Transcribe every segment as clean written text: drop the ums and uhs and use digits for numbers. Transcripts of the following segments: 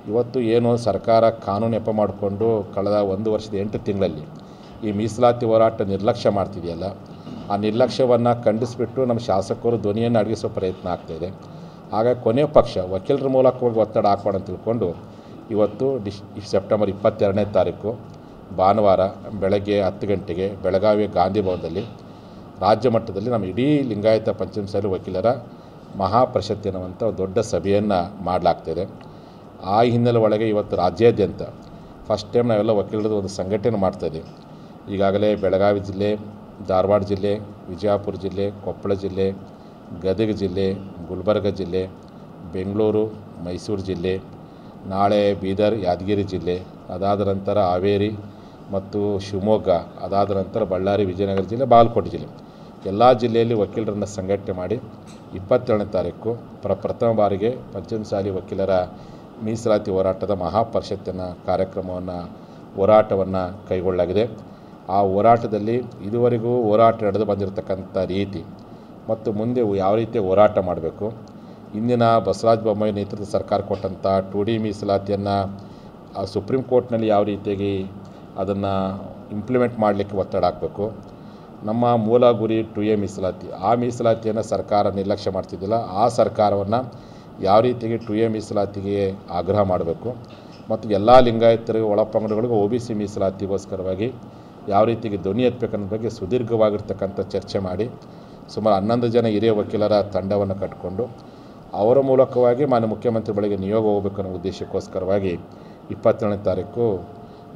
ಇವತ್ತು ಏನು ಸರ್ಕಾರ ಕಾನೂನು ನೆಪ ಮಾಡಿಕೊಂಡು ಕಳೆದ 1 ವರ್ಷದ 8 ತಿಂಗಳಲ್ಲಿ ಈ ಮೀಸಲಾತಿ ಹೋರಾಟ ನಿರ್ಲಕ್ಷ್ಯ ಮಾಡ್ತಿದೆಯಲ್ಲ, ಆ ನಿರ್ಲಕ್ಷ್ಯವನ್ನು ಖಂಡಿಸಿಬಿಟ್ಟು ನಮ್ಮ ಶಾಸಕರು ಧ್ವನಿಯನ್ನು ಅಡಗಿಸೋ ಪ್ರಯತ್ನ ಆಗ್ತಾಯಿದೆ. ಹಾಗಾಗಿ ಕೊನೆಯ ಪಕ್ಷ ವಕೀಲರ ಮೂಲಕವಾಗಿ ಒತ್ತಡ ಹಾಕೋಣ ಅಂತ ತಿಳ್ಕೊಂಡು ಇವತ್ತು ಸೆಪ್ಟೆಂಬರ್ 22ನೇ ತಾರೀಕು ಭಾನುವಾರ ಬೆಳಗ್ಗೆ 10 ಗಂಟೆಗೆ ಬೆಳಗಾವಿಯ ಗಾಂಧಿ ಭವನದಲ್ಲಿ ರಾಜ್ಯ ಮಟ್ಟದಲ್ಲಿ ನಮ್ಮ ಇಡೀ ಲಿಂಗಾಯತ ಪಂಚಮಸಾಲಿ ವಕೀಲರ ಮಹಾಪರಿಷತ್ ಎನ್ನುವಂಥ ದೊಡ್ಡ ಸಭೆಯನ್ನು ಮಾಡಲಾಗ್ತಾಯಿದೆ. ಆ ಹಿನ್ನೆಲೆ ಒಳಗೆ ಇವತ್ತು ರಾಜ್ಯಾದ್ಯಂತ ಫಸ್ಟ್ ಟೈಮ್ ನಾವೆಲ್ಲ ವಕೀಲರದ್ದು ಒಂದು ಸಂಘಟನೆ ಮಾಡ್ತಾಯಿದ್ದೀವಿ. ಈಗಾಗಲೇ ಬೆಳಗಾವಿ ಜಿಲ್ಲೆ, ಧಾರವಾಡ ಜಿಲ್ಲೆ, ವಿಜಯಪುರ ಜಿಲ್ಲೆ, ಕೊಪ್ಪಳ ಜಿಲ್ಲೆ, ಗದಗ ಜಿಲ್ಲೆ, ಗುಲ್ಬರ್ಗ ಜಿಲ್ಲೆ, ಬೆಂಗಳೂರು, ಮೈಸೂರು ಜಿಲ್ಲೆ, ನಾಳೆ ಬೀದರ್, ಯಾದಗಿರಿ ಜಿಲ್ಲೆ, ಅದಾದ ನಂತರ ಹಾವೇರಿ ಮತ್ತು ಶಿವಮೊಗ್ಗ, ಅದಾದ ನಂತರ ಬಳ್ಳಾರಿ, ವಿಜಯನಗರ ಜಿಲ್ಲೆ, ಬಾಗಲಕೋಟೆ ಜಿಲ್ಲೆ, ಎಲ್ಲ ಜಿಲ್ಲೆಯಲ್ಲಿ ವಕೀಲರನ್ನು ಸಂಘಟನೆ ಮಾಡಿ 22ನೇ ತಾರೀಕು ಪ್ರಥಮ ಬಾರಿಗೆ ಪಂಚಮಸಾಲಿ ವಕೀಲರ ಮೀಸಲಾತಿ ಹೋರಾಟದ ಮಹಾಪರಿಷತ್ತಿನ ಹೋರಾಟವನ್ನು ಕೈಗೊಳ್ಳಲಾಗಿದೆ. ಆ ಹೋರಾಟದಲ್ಲಿ ಇದುವರೆಗೂ ಹೋರಾಟ ನಡೆದು ಬಂದಿರತಕ್ಕಂಥ ರೀತಿ ಮತ್ತು ಮುಂದೆ ಯಾವ ರೀತಿ ಹೋರಾಟ ಮಾಡಬೇಕು, ಇಂದಿನ ಬಸವರಾಜ ಬೊಮ್ಮಾಯಿ ನೇತೃತ್ವದ ಸರ್ಕಾರ ಕೊಟ್ಟಂಥ 2D ಮೀಸಲಾತಿಯನ್ನು ಸುಪ್ರೀಂ ಕೋರ್ಟ್ನಲ್ಲಿ ಯಾವ ರೀತಿಯಾಗಿ ಅದನ್ನು ಇಂಪ್ಲಿಮೆಂಟ್ ಮಾಡಲಿಕ್ಕೆ ಒತ್ತಡ ಹಾಕಬೇಕು, ನಮ್ಮ ಮೂಲ ಗುರಿ 2A ಮೀಸಲಾತಿ, ಆ ಮೀಸಲಾತಿಯನ್ನು ಸರ್ಕಾರ ನಿರ್ಲಕ್ಷ್ಯ ಮಾಡ್ತಿದ್ದಿಲ್ಲ, ಆ ಸರ್ಕಾರವನ್ನು ಯಾವ ರೀತಿಯಾಗಿ 2A ಮೀಸಲಾತಿಗೆ ಆಗ್ರಹ ಮಾಡಬೇಕು ಮತ್ತು ಎಲ್ಲ ಲಿಂಗಾಯತರಿಗೆ ಒಳಪಂಗಡಗಳಿಗೂ OBC ಮೀಸಲಾತಿಗೋಸ್ಕರವಾಗಿ ಯಾವ ರೀತಿಗೆ ಧ್ವನಿ ಎತ್ತಬೇಕನ್ನೋ ಬಗ್ಗೆ ಸುದೀರ್ಘವಾಗಿರ್ತಕ್ಕಂಥ ಚರ್ಚೆ ಮಾಡಿ ಸುಮಾರು 11 ಜನ ಹಿರಿಯ ವಕೀಲರ ತಂಡವನ್ನು ಕಟ್ಟಿಕೊಂಡು ಅವರ ಮೂಲಕವಾಗಿ ಮಾನ್ಯ ಮುಖ್ಯಮಂತ್ರಿ ಬಳಿಗೆ ನಿಯೋಗ ಹೋಗಬೇಕು ಅನ್ನೋ ಉದ್ದೇಶಕ್ಕೋಸ್ಕರವಾಗಿ 22ನೇ ತಾರೀಕು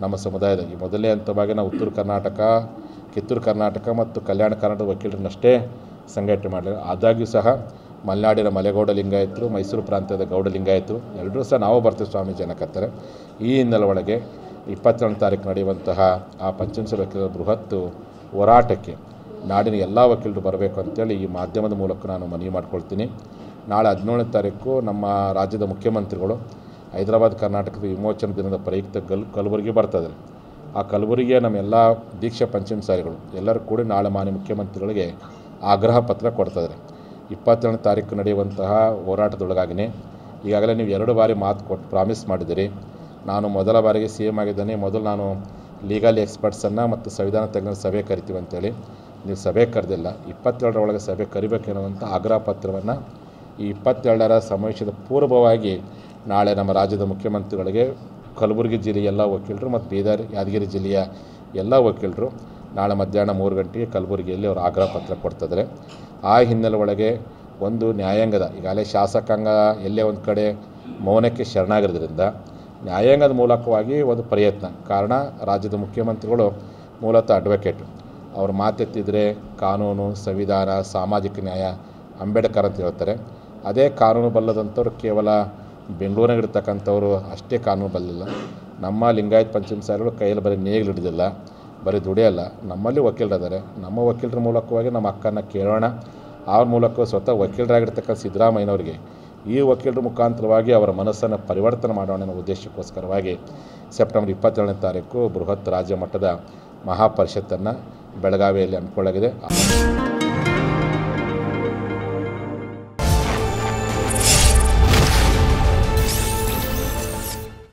ನಮ್ಮ ಸಮುದಾಯದ ಈ ಮೊದಲನೇ ಹಂತವಾಗಿ ನಾವು ಉತ್ತರ ಕರ್ನಾಟಕ, ಕಿತ್ತೂರು ಕರ್ನಾಟಕ ಮತ್ತು ಕಲ್ಯಾಣ ಕರ್ನಾಟಕದ ವಕೀಲರನ್ನಷ್ಟೇ ಸಂಘಟನೆ ಮಾಡಲಿಲ್ಲ. ಆದಾಗ್ಯೂ ಸಹ ಮಲೆನಾಡಿನ ಮಲೆಗೌಡ ಲಿಂಗಾಯತರು, ಮೈಸೂರು ಪ್ರಾಂತ್ಯದ ಗೌಡ ಲಿಂಗಾಯತರು ಎಲ್ಲರೂ ಸಹ ನಾವು ಬರ್ತೀವಿ ಸ್ವಾಮೀಜಿ ಅನ್ನಕತ್ತಾರೆ. ಈ ಹಿನ್ನೆಲೆ ಒಳಗೆ 22ನೇ ತಾರೀಕು ನಡೆಯುವಂತಹ ಆ ಪಂಚಮಸಾಲಿ ವಕೀಲರ ಬೃಹತ್ ಹೋರಾಟಕ್ಕೆ ನಾಡಿನ ಎಲ್ಲ ವಕೀಲರು ಬರಬೇಕು ಅಂತೇಳಿ ಈ ಮಾಧ್ಯಮದ ಮೂಲಕ ನಾನು ಮನವಿ ಮಾಡ್ಕೊಳ್ತೀನಿ. ನಾಳೆ 17ನೇ ತಾರೀಕು ನಮ್ಮ ರಾಜ್ಯದ ಮುಖ್ಯಮಂತ್ರಿಗಳು ಹೈದರಾಬಾದ್ ಕರ್ನಾಟಕದ ವಿಮೋಚನಾ ದಿನದ ಪ್ರಯುಕ್ತ ಕಲಬುರಗಿ ಬರ್ತಾಯಿದ್ದಾರೆ. ಆ ಕಲಬುರಗಿಯ ನಮ್ಮೆಲ್ಲ ದೀಕ್ಷಾ ಪಂಚಮಸಾಲಿಗಳು ಎಲ್ಲರೂ ಕೂಡಿ ನಾಳೆ ಮಾನ್ಯ ಮುಖ್ಯಮಂತ್ರಿಗಳಿಗೆ ಆಗ್ರಹ ಪತ್ರ ಕೊಡ್ತಾಯಿದ್ದಾರೆ. 22ನೇ ತಾರೀಕು ನಡೆಯುವಂತಹ ಹೋರಾಟದೊಳಗಾಗಿನೇ ಈಗಾಗಲೇ ನೀವು 2 ಬಾರಿ ಮಾತು ಕೊಟ್ಟು ಪ್ರಾಮಿಸ್ ಮಾಡಿದ್ದೀರಿ. ನಾನು ಮೊದಲ ಬಾರಿಗೆ CM ಆಗಿದ್ದೇನೆ, ಮೊದಲು ನಾನು ಲೀಗಲ್ ಎಕ್ಸ್ಪರ್ಟ್ಸನ್ನು ಮತ್ತು ಸಂವಿಧಾನ ತಜ್ಞರ ಸಭೆ ಕರಿತೀವಿ ಅಂತೇಳಿ ನೀವು ಸಭೆ ಕರೆದಿಲ್ಲ. 22ರ ಒಳಗೆ ಸಭೆ ಕರಿಬೇಕೆನ್ನುವಂಥ ಆಗ್ರಹ ಪತ್ರವನ್ನು ಈ 22ರ ಸಮಾವೇಶದ ಪೂರ್ವವಾಗಿ ನಾಳೆ ನಮ್ಮ ರಾಜ್ಯದ ಮುಖ್ಯಮಂತ್ರಿಗಳಿಗೆ ಕಲಬುರಗಿ ಜಿಲ್ಲೆಯ ಎಲ್ಲ ವಕೀಲರು ಮತ್ತು ಬೀದರ್, ಯಾದಗಿರಿ ಜಿಲ್ಲೆಯ ಎಲ್ಲ ವಕೀಲರು ನಾಳೆ ಮಧ್ಯಾಹ್ನ 3 ಗಂಟೆಗೆ ಕಲಬುರಗಿಯಲ್ಲಿ ಅವರು ಆಗ್ರಹ ಪತ್ರ ಕೊಡ್ತಿದ್ದಾರೆ. ಆ ಹಿನ್ನೆಲೆ ಒಳಗೆ ಒಂದು ನ್ಯಾಯಾಂಗದ ಈಗಾಗಲೇ ಶಾಸಕಾಂಗ ಎಲ್ಲೇ ಒಂದು ಕಡೆ ಮೌನಕ್ಕೆ ಶರಣಾಗಿರೋದ್ರಿಂದ ನ್ಯಾಯಾಂಗದ ಮೂಲಕವಾಗಿ ಒಂದು ಪ್ರಯತ್ನ. ಕಾರಣ ರಾಜ್ಯದ ಮುಖ್ಯಮಂತ್ರಿಗಳು ಮೂಲತಃ ಅಡ್ವೊಕೇಟು, ಅವ್ರು ಮಾತೆತ್ತಿದ್ರೆ ಕಾನೂನು, ಸಂವಿಧಾನ, ಸಾಮಾಜಿಕ ನ್ಯಾಯ, ಅಂಬೇಡ್ಕರ್ ಅಂತ ಹೇಳ್ತಾರೆ. ಅದೇ ಕಾನೂನು ಬಲ್ಲದಂಥವ್ರು ಕೇವಲ ಬೆಂಗಳೂರಿನಾಗಿರ್ತಕ್ಕಂಥವ್ರು ಅಷ್ಟೇ ಕಾನೂನು ಬಲ್ಲಿಲ್ಲ. ನಮ್ಮ ಲಿಂಗಾಯತ ಪಂಚಮಸಾಲಿಗಳು ಕೈಯಲ್ಲಿ ಬರೀ ನೇಗಿಲು ಹಿಡಿದಿಲ್ಲ, ಬರೀ ದುಡಿಯಲ್ಲ, ನಮ್ಮಲ್ಲಿ ವಕೀಲರಿದ್ದಾರೆ. ನಮ್ಮ ವಕೀಲರ ಮೂಲಕವಾಗಿ ನಮ್ಮ ಹಕ್ಕನ್ನು ಕೇಳೋಣ. ಅವ್ರ ಮೂಲಕ ಸ್ವತಃ ವಕೀಲರಾಗಿರ್ತಕ್ಕಂಥ ಸಿದ್ದರಾಮಯ್ಯನವರಿಗೆ ಈ ವಕೀಲರ ಮುಖಾಂತರವಾಗಿ ಅವರ ಮನಸ್ಸನ್ನು ಪರಿವರ್ತನೆ ಮಾಡೋಣ ಅನ್ನೋ ಉದ್ದೇಶಕ್ಕೋಸ್ಕರವಾಗಿ ಸೆಪ್ಟೆಂಬರ್ 22ನೇ ತಾರೀಕು ಬೃಹತ್ ರಾಜ್ಯ ಮಟ್ಟದ ಮಹಾಪರಿಷತ್ತನ್ನು ಬೆಳಗಾವಿಯಲ್ಲಿ ಹಮ್ಮಿಕೊಳ್ಳಲಾಗಿದೆ.